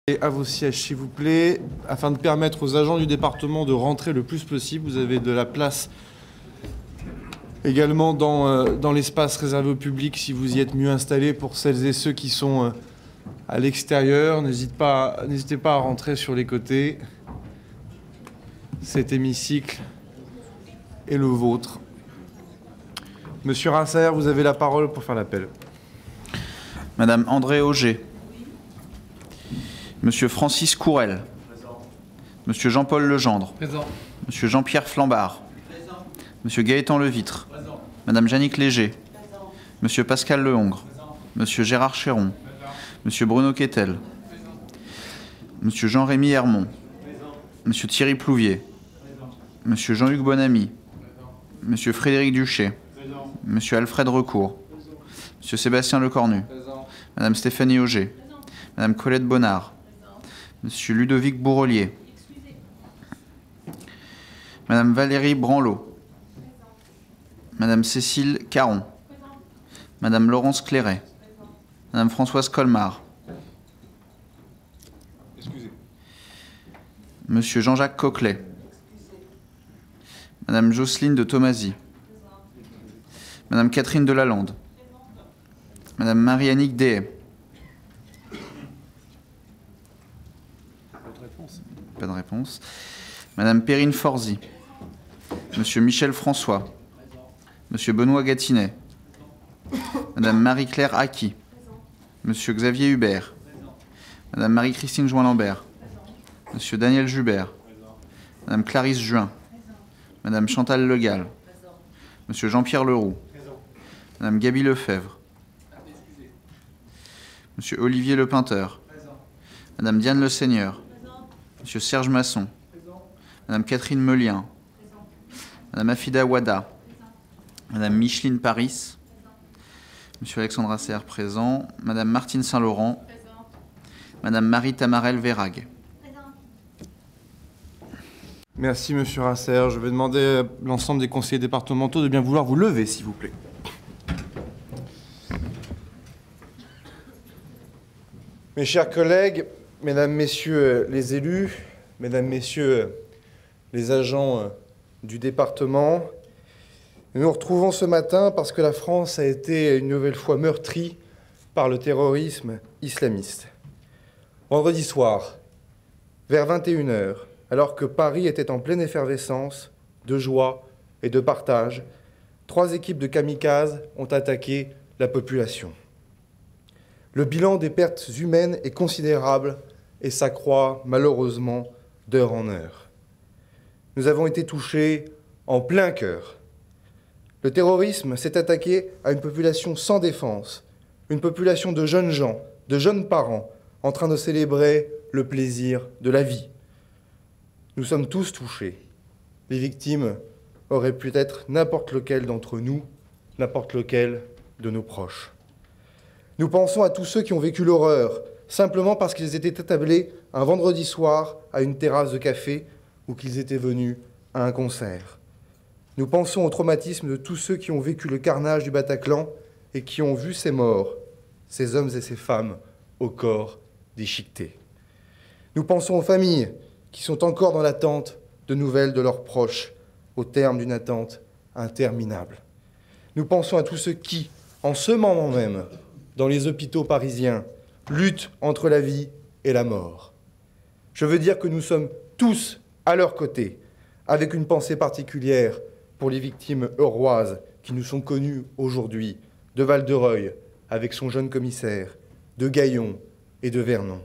Et à vos sièges, s'il vous plaît, afin de permettre aux agents du département de rentrer le plus possible. Vous avez de la place également dans l'espace réservé au public si vous y êtes mieux installés pour celles et ceux qui sont à l'extérieur. N'hésitez pas à rentrer sur les côtés. Cet hémicycle est le vôtre. Monsieur Rasser, vous avez la parole pour faire l'appel. Madame André Auger. Monsieur Francis Courel. Présent. Monsieur Jean-Paul Legendre. Présent. Monsieur Jean-Pierre Flambard. Présent. Monsieur Gaëtan Levitre. Présent. Madame Jannick Léger. Présent. Monsieur Pascal Lehongre. Présent. Monsieur Gérard Chéron. Présent. Monsieur Bruno Quetel. Présent. Monsieur Jean-Rémy Hermont. Présent. Monsieur Thierry Plouvier. Présent. Monsieur Jean-Luc Bonamy. Présent. Monsieur Frédéric Duché. Présent. Monsieur Alfred Recourt. Présent. Monsieur Sébastien Lecornu. Présent. Madame Stéphanie Auger. Présent. Madame Colette Bonnard. Monsieur Ludovic Bourrelier. Madame Valérie Branlot. Madame Cécile Caron. Madame Laurence Cléret. Madame Françoise Colmar. Excusez. Monsieur Jean-Jacques Coquelet. Madame Jocelyne de Thomasy. Madame Catherine Delalande. Madame Marie-Annick Dehaye. Pas de réponse. Madame Perrine Forzy. Monsieur Michel François. Monsieur Benoît Gatinet. Madame Marie-Claire Aki. Monsieur Xavier Hubert. Madame Marie-Christine Join-Lambert. Monsieur Daniel Jubert. Madame Clarisse Juin. Madame Chantal Legal. Monsieur Jean-Pierre Leroux. Madame Gaby Lefebvre. Monsieur Olivier Lepeinteur. Madame Diane Le Seigneur. Monsieur Serge Masson. Madame Catherine Melien. Madame Afida Wada. Madame Micheline Paris. Monsieur Alexandre Rasser présent. Madame Martine Saint-Laurent. Madame Marie Tamarel Vérag. Merci, monsieur Rasser. Je vais demander à l'ensemble des conseillers départementaux de bien vouloir vous lever, s'il vous plaît. Mes chers collègues, mesdames, messieurs les élus, mesdames, messieurs les agents du département, nous nous retrouvons ce matin parce que la France a été une nouvelle fois meurtrie par le terrorisme islamiste. Vendredi soir, vers 21h, alors que Paris était en pleine effervescence de joie et de partage, 3 équipes de kamikazes ont attaqué la population. Le bilan des pertes humaines est considérable et s'accroît malheureusement d'heure en heure. Nous avons été touchés en plein cœur. Le terrorisme s'est attaqué à une population sans défense, une population de jeunes gens, de jeunes parents, en train de célébrer le plaisir de la vie. Nous sommes tous touchés. Les victimes auraient pu être n'importe lequel d'entre nous, n'importe lequel de nos proches. Nous pensons à tous ceux qui ont vécu l'horreur, simplement parce qu'ils étaient attablés un vendredi soir à une terrasse de café ou qu'ils étaient venus à un concert. Nous pensons au traumatisme de tous ceux qui ont vécu le carnage du Bataclan et qui ont vu ces morts, ces hommes et ces femmes, au corps déchiquetés. Nous pensons aux familles qui sont encore dans l'attente de nouvelles de leurs proches, au terme d'une attente interminable. Nous pensons à tous ceux qui, en ce moment même, dans les hôpitaux parisiens, luttent entre la vie et la mort. Je veux dire que nous sommes tous à leur côté, avec une pensée particulière pour les victimes euroises qui nous sont connues aujourd'hui, de Val-de-Reuil, avec son jeune commissaire, de Gaillon et de Vernon.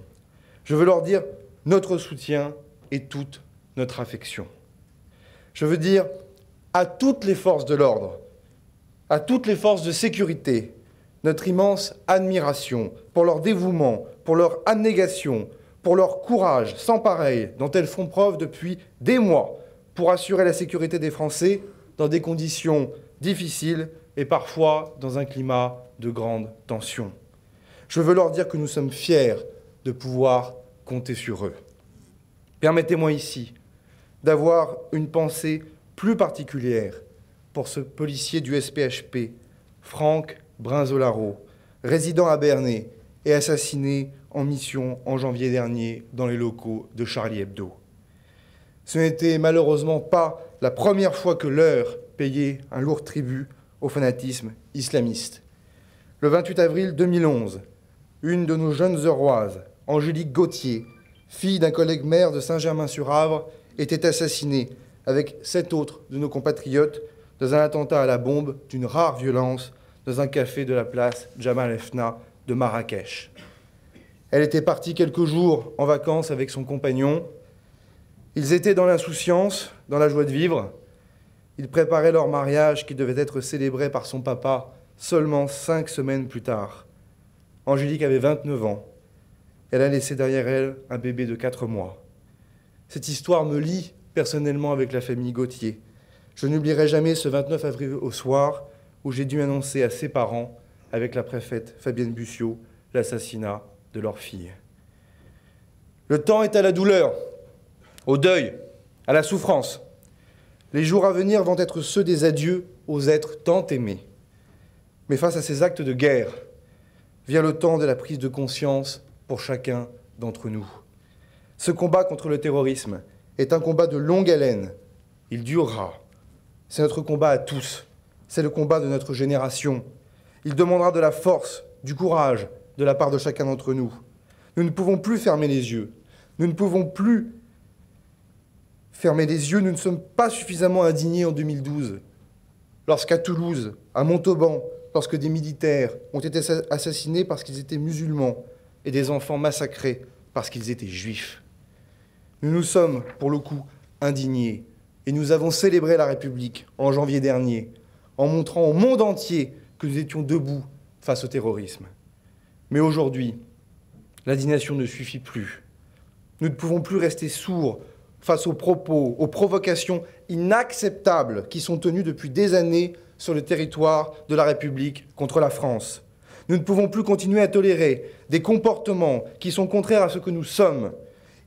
Je veux leur dire notre soutien et toute notre affection. Je veux dire à toutes les forces de l'ordre, à toutes les forces de sécurité, notre immense admiration pour leur dévouement, pour leur abnégation, pour leur courage sans pareil dont elles font preuve depuis des mois pour assurer la sécurité des Français dans des conditions difficiles et parfois dans un climat de grande tension. Je veux leur dire que nous sommes fiers de pouvoir compter sur eux. Permettez-moi ici d'avoir une pensée plus particulière pour ce policier du SPHP, Franck Brinzolaro, résident à Bernay, et assassiné en mission en janvier dernier dans les locaux de Charlie Hebdo. Ce n'était malheureusement pas la première fois que l'heure payait un lourd tribut au fanatisme islamiste. Le 28 avril 2011, une de nos jeunes Euroises, Angélique Gauthier, fille d'un collègue maire de Saint-Germain-sur-Avre, était assassinée avec 7 autres de nos compatriotes dans un attentat à la bombe d'une rare violence dans un café de la place Jamal Fna de Marrakech. Elle était partie quelques jours en vacances avec son compagnon. Ils étaient dans l'insouciance, dans la joie de vivre. Ils préparaient leur mariage qui devait être célébré par son papa seulement 5 semaines plus tard. Angélique avait 29 ans. Elle a laissé derrière elle un bébé de 4 mois. Cette histoire me lie personnellement avec la famille Gauthier. Je n'oublierai jamais ce 29 avril au soir où j'ai dû annoncer à ses parents, avec la préfète Fabienne Bussiot, l'assassinat de leur fille. Le temps est à la douleur, au deuil, à la souffrance. Les jours à venir vont être ceux des adieux aux êtres tant aimés. Mais face à ces actes de guerre, vient le temps de la prise de conscience pour chacun d'entre nous. Ce combat contre le terrorisme est un combat de longue haleine. Il durera. C'est notre combat à tous. C'est le combat de notre génération. Il demandera de la force, du courage de la part de chacun d'entre nous. Nous ne pouvons plus fermer les yeux. Nous ne pouvons plus fermer les yeux. Nous ne sommes pas suffisamment indignés en 2012, lorsqu'à Toulouse, à Montauban, lorsque des militaires ont été assassinés parce qu'ils étaient musulmans et des enfants massacrés parce qu'ils étaient juifs. Nous nous sommes, pour le coup, indignés et nous avons célébré la République en janvier dernier en montrant au monde entier que nous étions debout face au terrorisme. Mais aujourd'hui, l'indignation ne suffit plus. Nous ne pouvons plus rester sourds face aux propos, aux provocations inacceptables qui sont tenues depuis des années sur le territoire de la République contre la France. Nous ne pouvons plus continuer à tolérer des comportements qui sont contraires à ce que nous sommes.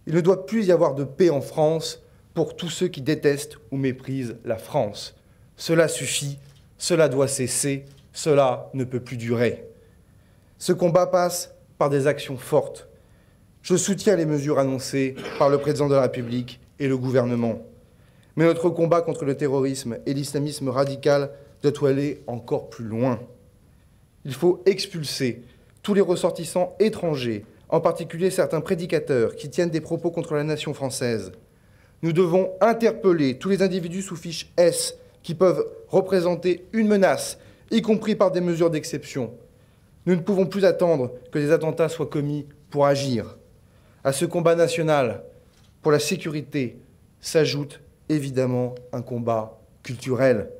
Il ne doit plus y avoir de paix en France pour tous ceux qui détestent ou méprisent la France. Cela suffit, cela doit cesser, cela ne peut plus durer. Ce combat passe par des actions fortes. Je soutiens les mesures annoncées par le président de la République et le gouvernement. Mais notre combat contre le terrorisme et l'islamisme radical doit aller encore plus loin. Il faut expulser tous les ressortissants étrangers, en particulier certains prédicateurs qui tiennent des propos contre la nation française. Nous devons interpeller tous les individus sous fiche S qui peuvent représenter une menace, y compris par des mesures d'exception. Nous ne pouvons plus attendre que des attentats soient commis pour agir. À ce combat national pour la sécurité s'ajoute évidemment un combat culturel.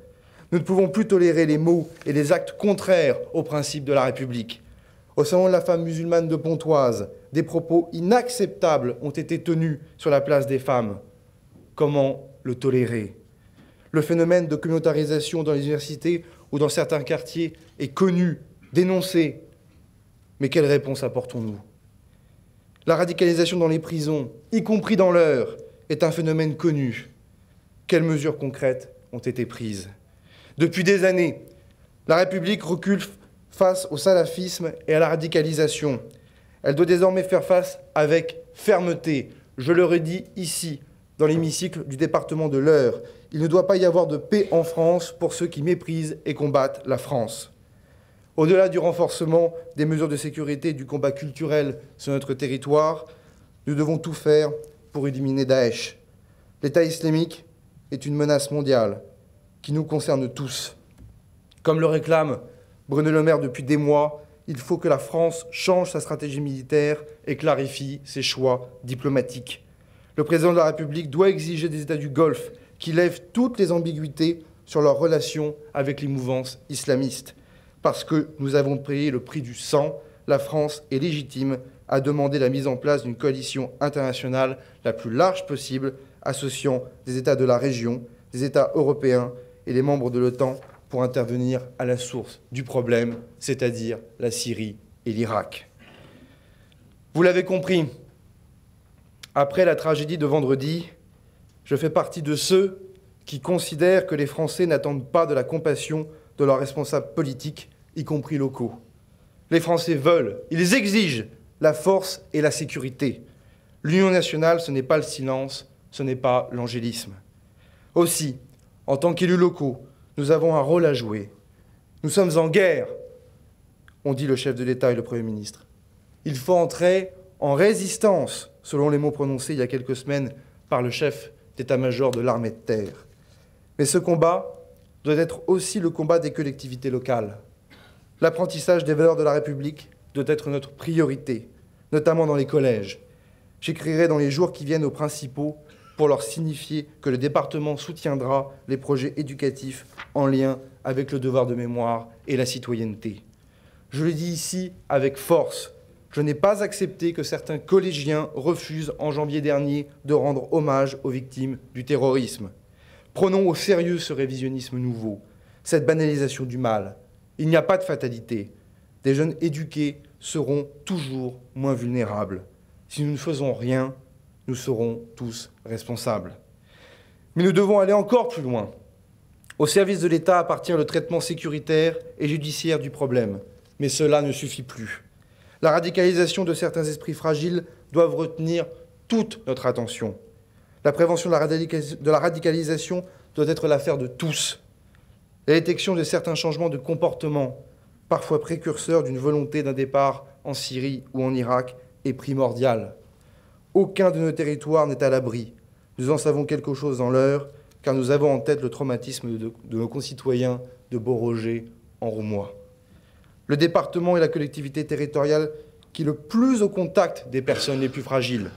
Nous ne pouvons plus tolérer les mots et les actes contraires aux principes de la République. Au salon de la femme musulmane de Pontoise, des propos inacceptables ont été tenus sur la place des femmes. Comment le tolérer? Le phénomène de communautarisation dans les universités ou dans certains quartiers est connu, dénoncé. Mais quelle réponse apportons-nous? La radicalisation dans les prisons, y compris dans l'heure, est un phénomène connu. Quelles mesures concrètes ont été prises? Depuis des années, la République recule face au salafisme et à la radicalisation. Elle doit désormais faire face avec fermeté. Je le redis ici, dans l'hémicycle du département de l'Eure. Il ne doit pas y avoir de paix en France pour ceux qui méprisent et combattent la France. Au-delà du renforcement des mesures de sécurité et du combat culturel sur notre territoire, nous devons tout faire pour éliminer Daesh. L'État islamique est une menace mondiale qui nous concerne tous. Comme le réclame Bruno Le Maire depuis des mois, il faut que la France change sa stratégie militaire et clarifie ses choix diplomatiques. Le président de la République doit exiger des États du Golfe qui lèvent toutes les ambiguïtés sur leurs relations avec les mouvances islamistes. Parce que nous avons payé le prix du sang, la France est légitime à demander la mise en place d'une coalition internationale la plus large possible, associant des États de la région, des États européens et les membres de l'OTAN pour intervenir à la source du problème, c'est-à-dire la Syrie et l'Irak. Vous l'avez compris, après la tragédie de vendredi, je fais partie de ceux qui considèrent que les Français n'attendent pas de la compassion de leurs responsables politiques, y compris locaux. Les Français veulent, ils exigent la force et la sécurité. L'union nationale, ce n'est pas le silence, ce n'est pas l'angélisme. Aussi, en tant qu'élus locaux, nous avons un rôle à jouer. Nous sommes en guerre, ont dit le chef de l'État et le Premier ministre. Il faut entrer en résistance, selon les mots prononcés il y a quelques semaines par le chef d'état-major de l'armée de terre. Mais ce combat doit être aussi le combat des collectivités locales. L'apprentissage des valeurs de la République doit être notre priorité, notamment dans les collèges. J'écrirai dans les jours qui viennent aux principaux pour leur signifier que le département soutiendra les projets éducatifs en lien avec le devoir de mémoire et la citoyenneté. Je le dis ici avec force. Je n'ai pas accepté que certains collégiens refusent en janvier dernier de rendre hommage aux victimes du terrorisme. Prenons au sérieux ce révisionnisme nouveau, cette banalisation du mal. Il n'y a pas de fatalité. Des jeunes éduqués seront toujours moins vulnérables. Si nous ne faisons rien, nous serons tous responsables. Mais nous devons aller encore plus loin. Au service de l'État appartient le traitement sécuritaire et judiciaire du problème. Mais cela ne suffit plus. La radicalisation de certains esprits fragiles doit retenir toute notre attention. La prévention de la radicalisation doit être l'affaire de tous. La détection de certains changements de comportement, parfois précurseurs d'une volonté d'un départ en Syrie ou en Irak, est primordiale. Aucun de nos territoires n'est à l'abri. Nous en savons quelque chose dans l'heure, car nous avons en tête le traumatisme de nos concitoyens de Beauroger en Roumois. Le département est la collectivité territoriale qui est le plus au contact des personnes les plus fragiles.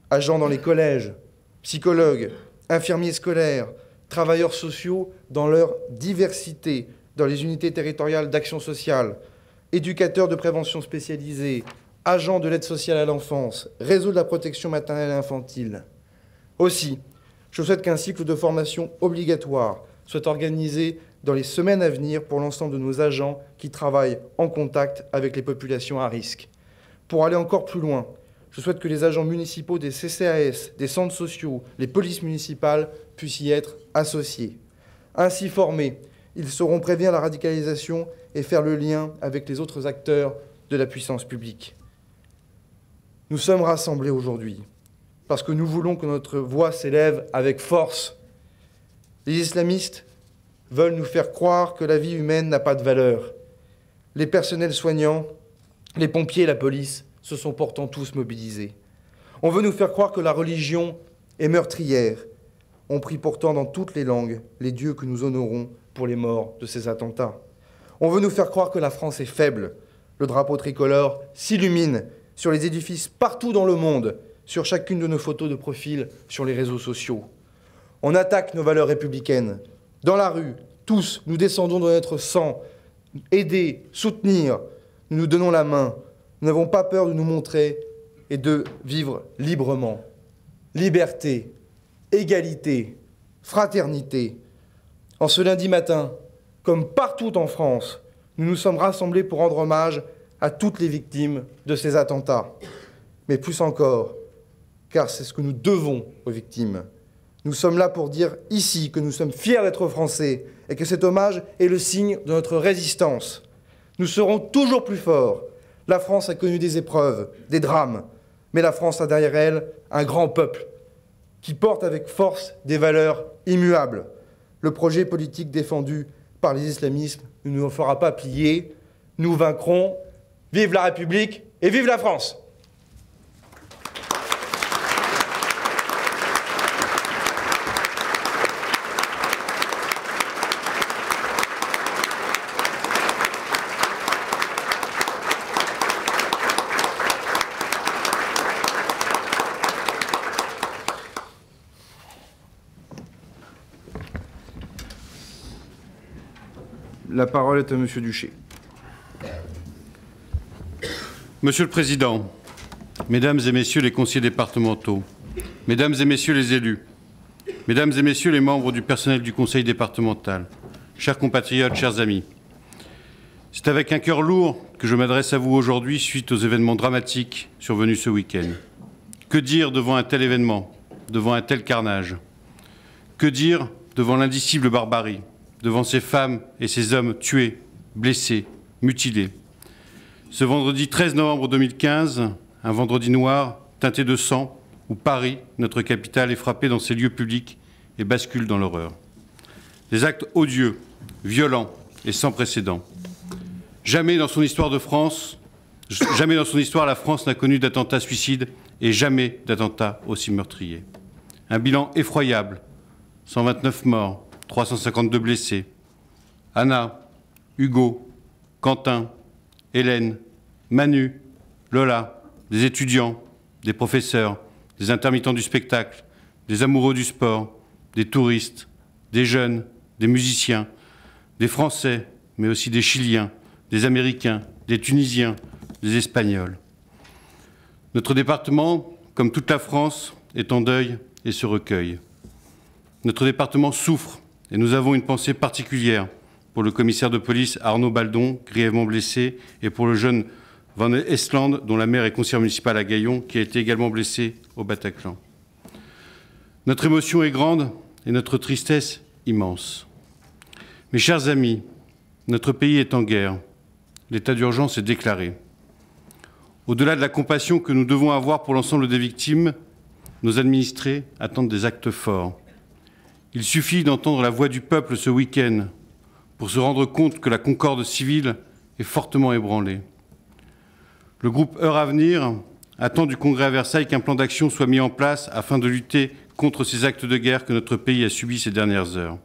Agents dans les collèges, psychologues, infirmiers scolaires, travailleurs sociaux dans leur diversité, dans les unités territoriales d'action sociale, éducateurs de prévention spécialisés, agents de l'aide sociale à l'enfance, réseau de la protection maternelle et infantile. Aussi, je souhaite qu'un cycle de formation obligatoire soit organisé dans les semaines à venir pour l'ensemble de nos agents qui travaillent en contact avec les populations à risque. Pour aller encore plus loin, je souhaite que les agents municipaux des CCAS, des centres sociaux, les polices municipales puissent y être associés. Ainsi formés, ils sauront prévenir la radicalisation et faire le lien avec les autres acteurs de la puissance publique. Nous sommes rassemblés aujourd'hui parce que nous voulons que notre voix s'élève avec force. Les islamistes veulent nous faire croire que la vie humaine n'a pas de valeur. Les personnels soignants, les pompiers et la police se sont pourtant tous mobilisés. On veut nous faire croire que la religion est meurtrière. On prie pourtant dans toutes les langues les dieux que nous honorons pour les morts de ces attentats. On veut nous faire croire que la France est faible. Le drapeau tricolore s'illumine sur les édifices partout dans le monde, sur chacune de nos photos de profil sur les réseaux sociaux. On attaque nos valeurs républicaines. Dans la rue, tous, nous descendons dans notre sang, aider, soutenir. Nous nous donnons la main. Nous n'avons pas peur de nous montrer et de vivre librement. Liberté, égalité, fraternité. En ce lundi matin, comme partout en France, nous nous sommes rassemblés pour rendre hommage à toutes les victimes de ces attentats. Mais plus encore, car c'est ce que nous devons aux victimes. Nous sommes là pour dire ici que nous sommes fiers d'être Français et que cet hommage est le signe de notre résistance. Nous serons toujours plus forts. La France a connu des épreuves, des drames, mais la France a derrière elle un grand peuple qui porte avec force des valeurs immuables. Le projet politique défendu par les islamismes ne nous fera pas plier. Nous vaincrons. Vive la République et vive la France! La parole est à Monsieur Duché. Monsieur le Président, Mesdames et Messieurs les conseillers départementaux, Mesdames et Messieurs les élus, Mesdames et Messieurs les membres du personnel du Conseil départemental, chers compatriotes, chers amis, c'est avec un cœur lourd que je m'adresse à vous aujourd'hui suite aux événements dramatiques survenus ce week-end. Que dire devant un tel événement, devant un tel carnage? Que dire devant l'indicible barbarie, devant ces femmes et ces hommes tués, blessés, mutilés? ce vendredi 13 novembre 2015, un vendredi noir teinté de sang, où Paris, notre capitale, est frappée dans ses lieux publics et bascule dans l'horreur. Des actes odieux, violents et sans précédent. Jamais dans son histoire de France, jamais dans son histoire, la France n'a connu d'attentat suicide et jamais d'attentat aussi meurtrier. Un bilan effroyable, 129 morts, 352 blessés. Anna, Hugo, Quentin, Hélène, Manu, Lola, des étudiants, des professeurs, des intermittents du spectacle, des amoureux du sport, des touristes, des jeunes, des musiciens, des Français, mais aussi des Chiliens, des Américains, des Tunisiens, des Espagnols. Notre département, comme toute la France, est en deuil et se recueille. Notre département souffre et nous avons une pensée particulière pour le commissaire de police Arnaud Baldon, grièvement blessé, et pour le jeune Van Estland, dont la mère est conseillère municipale à Gaillon, qui a été également blessé au Bataclan. Notre émotion est grande et notre tristesse immense. Mes chers amis, notre pays est en guerre. L'état d'urgence est déclaré. Au-delà de la compassion que nous devons avoir pour l'ensemble des victimes, nos administrés attendent des actes forts. Il suffit d'entendre la voix du peuple ce week-end pour se rendre compte que la concorde civile est fortement ébranlée. Le groupe Heure Avenir attend du Congrès à Versailles qu'un plan d'action soit mis en place afin de lutter contre ces actes de guerre que notre pays a subis ces dernières heures.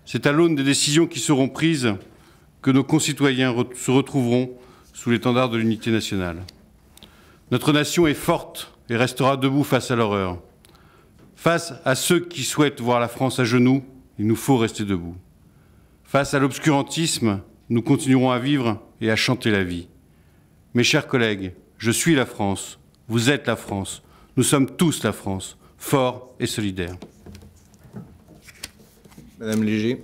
C'est à l'aune des décisions qui seront prises que nos concitoyens se retrouveront sous l'étendard de l'unité nationale. Notre nation est forte et restera debout face à l'horreur. Face à ceux qui souhaitent voir la France à genoux, il nous faut rester debout. Face à l'obscurantisme, nous continuerons à vivre et à chanter la vie. Mes chers collègues, je suis la France, vous êtes la France, nous sommes tous la France, forts et solidaires. Madame Léger.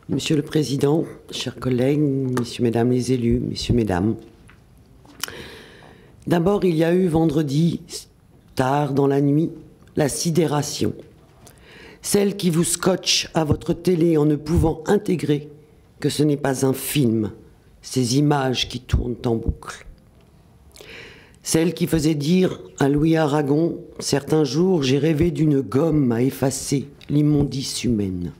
Monsieur le Président, chers collègues, messieurs, mesdames les élus, messieurs, mesdames. D'abord, il y a eu vendredi, tard dans la nuit, la sidération. Celle qui vous scotche à votre télé en ne pouvant intégrer que ce n'est pas un film, ces images qui tournent en boucle. Celle qui faisait dire à Louis Aragon, certains jours, j'ai rêvé d'une gomme à effacer l'immondice humaine.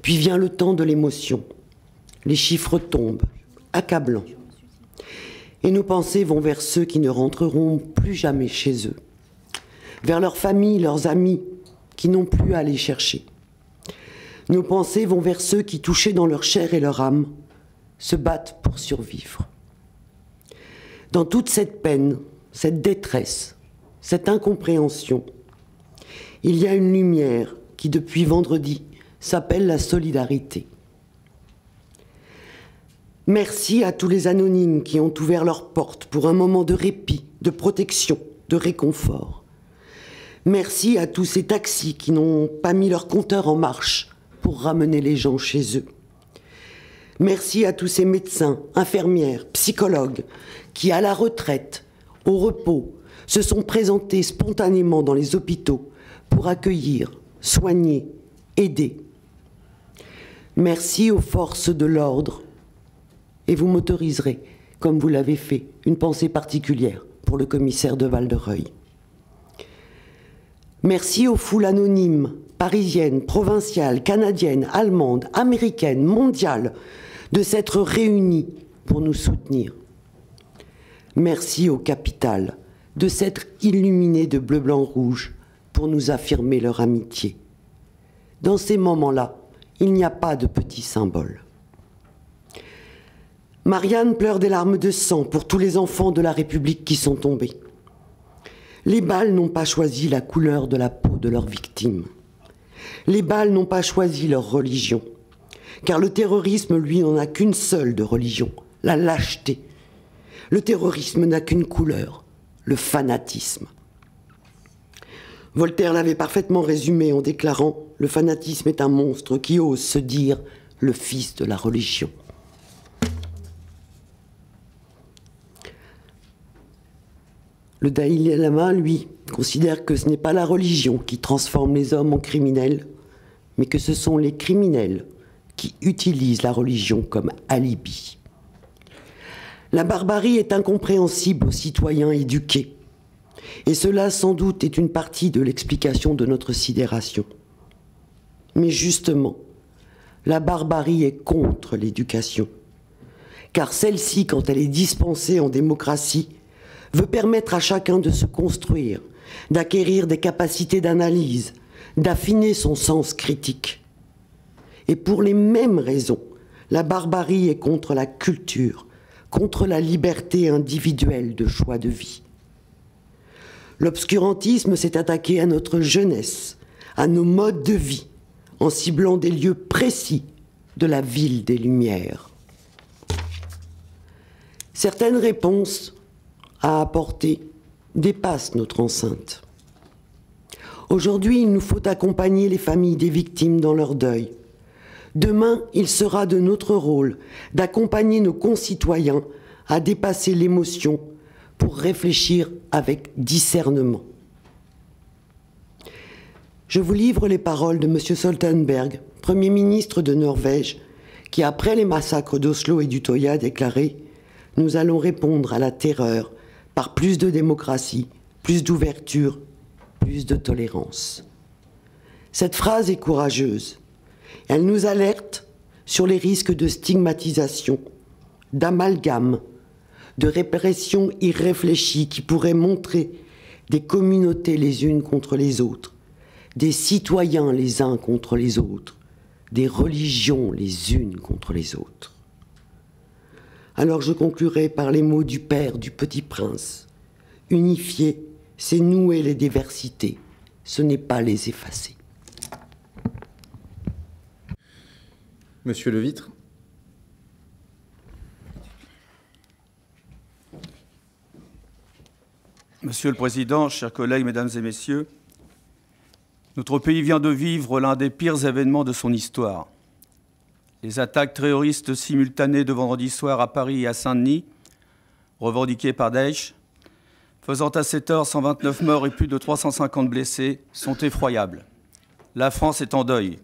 Puis vient le temps de l'émotion. Les chiffres tombent, accablants. Et nos pensées vont vers ceux qui ne rentreront plus jamais chez eux, vers leurs familles, leurs amis, qui n'ont plus à les chercher. Nos pensées vont vers ceux qui, touchés dans leur chair et leur âme, se battent pour survivre. Dans toute cette peine, cette détresse, cette incompréhension, il y a une lumière qui, depuis vendredi, s'appelle la solidarité. Merci à tous les anonymes qui ont ouvert leurs portes pour un moment de répit, de protection, de réconfort. Merci à tous ces taxis qui n'ont pas mis leur compteur en marche pour ramener les gens chez eux. Merci à tous ces médecins, infirmières, psychologues qui, à la retraite, au repos, se sont présentés spontanément dans les hôpitaux pour accueillir, soigner, aider. Merci aux forces de l'ordre. Et vous m'autoriserez, comme vous l'avez fait, une pensée particulière pour le commissaire de Val-de-Reuil. Merci aux foules anonymes, parisiennes, provinciales, canadiennes, allemandes, américaines, mondiales, de s'être réunies pour nous soutenir. Merci aux capitales de s'être illuminées de bleu, blanc, rouge pour nous affirmer leur amitié. Dans ces moments-là, il n'y a pas de petits symboles. Marianne pleure des larmes de sang pour tous les enfants de la République qui sont tombés. Les balles n'ont pas choisi la couleur de la peau de leurs victimes. Les balles n'ont pas choisi leur religion. Car le terrorisme, lui, n'en a qu'une seule de religion, la lâcheté. Le terrorisme n'a qu'une couleur, le fanatisme. Voltaire l'avait parfaitement résumé en déclarant « Le fanatisme est un monstre qui ose se dire le fils de la religion ». Le Dalai Lama, lui, considère que ce n'est pas la religion qui transforme les hommes en criminels, mais que ce sont les criminels qui utilisent la religion comme alibi. La barbarie est incompréhensible aux citoyens éduqués. Et cela, sans doute, est une partie de l'explication de notre sidération. Mais justement, la barbarie est contre l'éducation. Car celle-ci, quand elle est dispensée en démocratie, veut permettre à chacun de se construire, d'acquérir des capacités d'analyse, d'affiner son sens critique. Et pour les mêmes raisons, la barbarie est contre la culture, contre la liberté individuelle de choix de vie. L'obscurantisme s'est attaqué à notre jeunesse, à nos modes de vie, en ciblant des lieux précis de la ville des Lumières. Certaines réponses à apporter dépassent notre enceinte. Aujourd'hui, il nous faut accompagner les familles des victimes dans leur deuil. Demain, il sera de notre rôle d'accompagner nos concitoyens à dépasser l'émotion pour réfléchir avec discernement. Je vous livre les paroles de M. Stoltenberg, Premier ministre de Norvège, qui, après les massacres d'Oslo et d'Utøya, déclarait « Nous allons répondre à la terreur par plus de démocratie, plus d'ouverture, plus de tolérance. » Cette phrase est courageuse. Elle nous alerte sur les risques de stigmatisation, d'amalgame, de répression irréfléchie qui pourrait montrer des communautés les unes contre les autres, des citoyens les uns contre les autres, des religions les unes contre les autres. Alors je conclurai par les mots du père du Petit Prince. Unifier, c'est nouer les diversités, ce n'est pas les effacer. Monsieur Levitre. Monsieur le Président, chers collègues, Mesdames et Messieurs, notre pays vient de vivre l'un des pires événements de son histoire. Les attaques terroristes simultanées de vendredi soir à Paris et à Saint-Denis, revendiquées par Daesh, faisant à cette heure 129 morts et plus de 350 blessés, sont effroyables. La France est en deuil.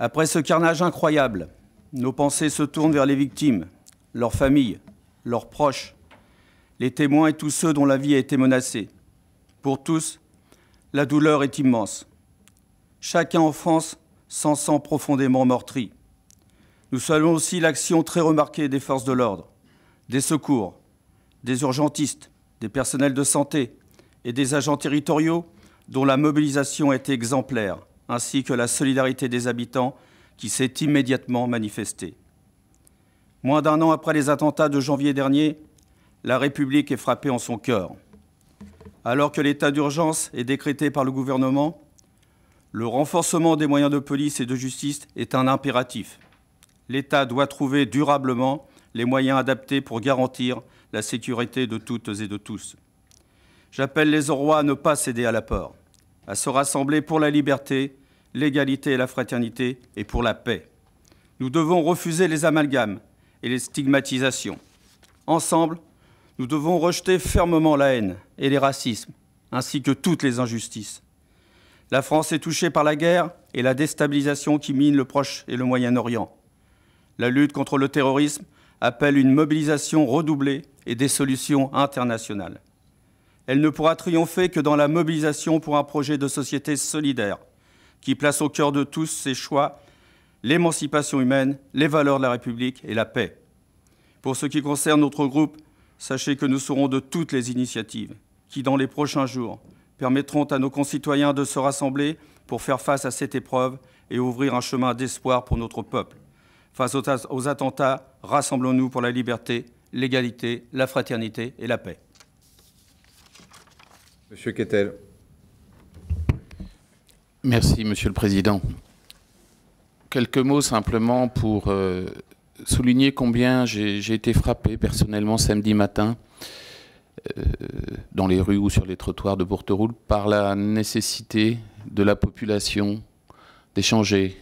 Après ce carnage incroyable, nos pensées se tournent vers les victimes, leurs familles, leurs proches, les témoins et tous ceux dont la vie a été menacée. Pour tous, la douleur est immense. Chacun en France s'en sent profondément meurtri. Nous saluons aussi l'action très remarquée des forces de l'ordre, des secours, des urgentistes, des personnels de santé et des agents territoriaux dont la mobilisation a été exemplaire, ainsi que la solidarité des habitants qui s'est immédiatement manifestée. Moins d'un an après les attentats de janvier dernier, la République est frappée en son cœur. Alors que l'état d'urgence est décrété par le gouvernement, le renforcement des moyens de police et de justice est un impératif. L'État doit trouver durablement les moyens adaptés pour garantir la sécurité de toutes et de tous. J'appelle les Aurois à ne pas céder à la peur, à se rassembler pour la liberté, l'égalité et la fraternité et pour la paix. Nous devons refuser les amalgames et les stigmatisations. Ensemble, nous devons rejeter fermement la haine et les racismes, ainsi que toutes les injustices. La France est touchée par la guerre et la déstabilisation qui mine le Proche et le Moyen-Orient. La lutte contre le terrorisme appelle une mobilisation redoublée et des solutions internationales. Elle ne pourra triompher que dans la mobilisation pour un projet de société solidaire qui place au cœur de tous ses choix l'émancipation humaine, les valeurs de la République et la paix. Pour ce qui concerne notre groupe, sachez que nous serons de toutes les initiatives qui, dans les prochains jours, permettront à nos concitoyens de se rassembler pour faire face à cette épreuve et ouvrir un chemin d'espoir pour notre peuple. Face aux attentats, rassemblons-nous pour la liberté, l'égalité, la fraternité et la paix. Monsieur Kettel. Merci, Monsieur le Président. Quelques mots simplement pour souligner combien j'ai été frappé personnellement samedi matin dans les rues ou sur les trottoirs de Bourteroule par la nécessité de la population d'échanger,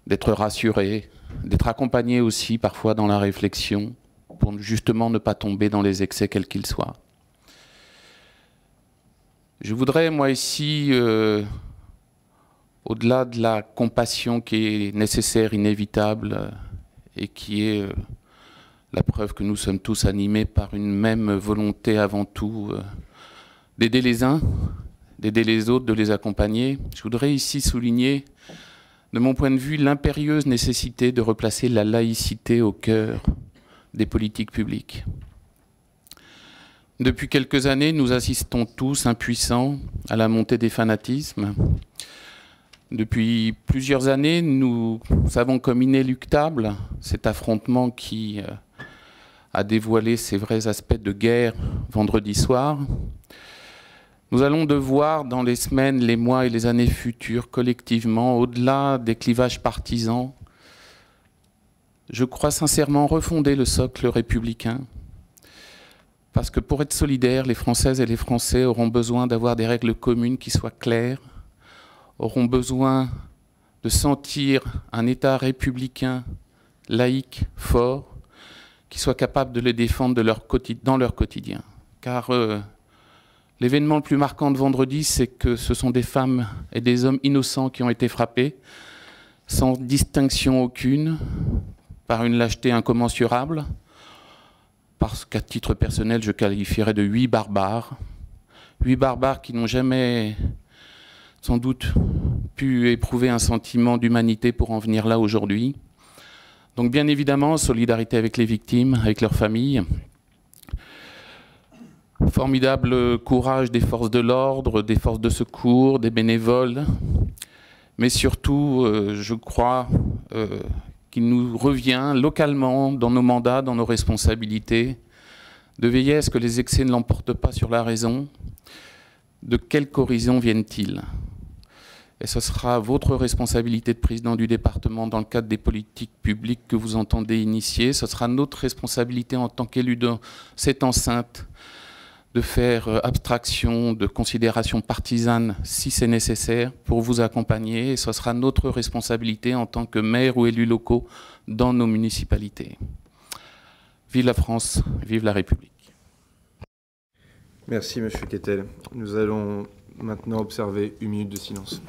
d'être rassurée, d'être accompagnée aussi parfois dans la réflexion pour justement ne pas tomber dans les excès quels qu'ils soient. Je voudrais moi ici au-delà de la compassion qui est nécessaire, inévitable, et qui est la preuve que nous sommes tous animés par une même volonté avant tout d'aider les uns, d'aider les autres, de les accompagner. Je voudrais ici souligner, de mon point de vue, l'impérieuse nécessité de replacer la laïcité au cœur des politiques publiques. Depuis quelques années, nous assistons tous, impuissants, à la montée des fanatismes. Depuis plusieurs années, nous savons comme inéluctable cet affrontement qui a dévoilé ses vrais aspects de guerre vendredi soir. Nous allons devoir, dans les semaines, les mois et les années futures, collectivement, au-delà des clivages partisans, je crois sincèrement refonder le socle républicain. Parce que pour être solidaires, les Françaises et les Français auront besoin d'avoir des règles communes qui soient claires, auront besoin de sentir un État républicain, laïque, fort, qui soit capable de les défendre dans leur quotidien. Car l'événement le plus marquant de vendredi, c'est que ce sont des femmes et des hommes innocents qui ont été frappés, sans distinction aucune, par une lâcheté incommensurable, parce qu'à titre personnel, je qualifierais de 8 barbares. 8 barbares qui n'ont jamais, sans doute, pu éprouver un sentiment d'humanité pour en venir là aujourd'hui. Donc bien évidemment, solidarité avec les victimes, avec leurs familles. Formidable courage des forces de l'ordre, des forces de secours, des bénévoles. Mais surtout, je crois qu'il nous revient localement, dans nos mandats, dans nos responsabilités, de veiller à ce que les excès ne l'emportent pas sur la raison. De quelque horizon viennent-ils ? Et ce sera votre responsabilité de président du département dans le cadre des politiques publiques que vous entendez initier. Ce sera notre responsabilité en tant qu'élu de cette enceinte de faire abstraction de considérations partisanes si c'est nécessaire pour vous accompagner. Et ce sera notre responsabilité en tant que maire ou élus locaux dans nos municipalités. Vive la France, vive la République. Merci, Monsieur Kettel. Nous allons maintenant observer 1 minute de silence.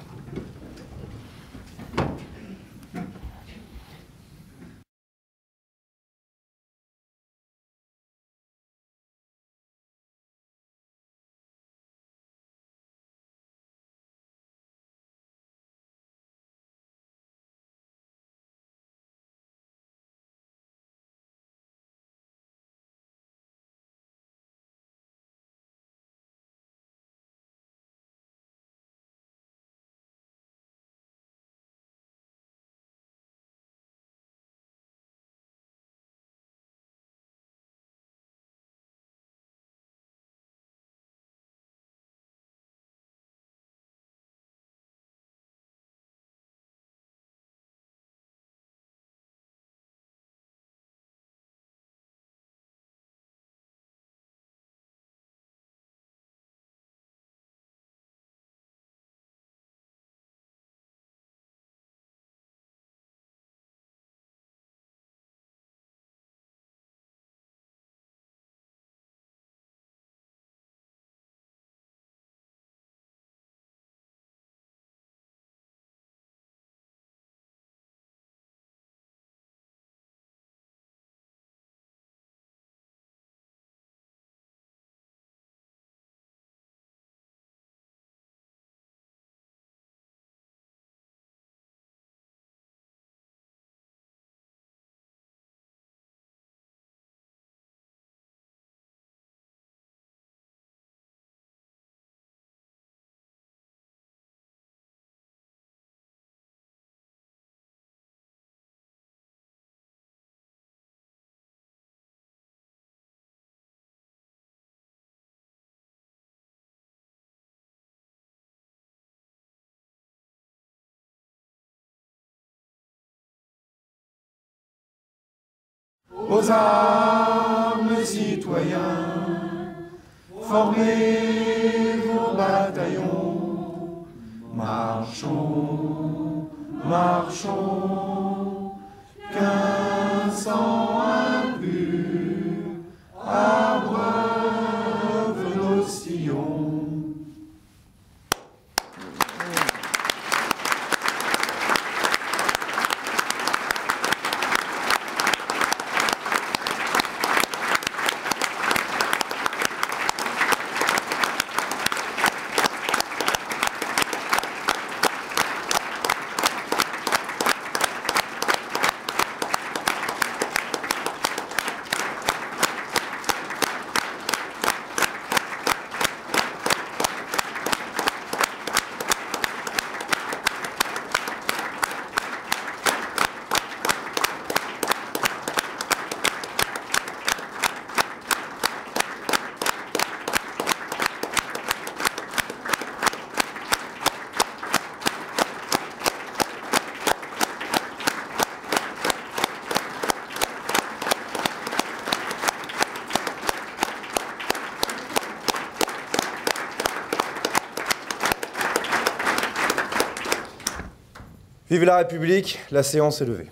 Aux armes, citoyens, formez vos bataillons, marchons, marchons, qu'un sang impur abreuve nos sillons. Vive la République, la séance est levée.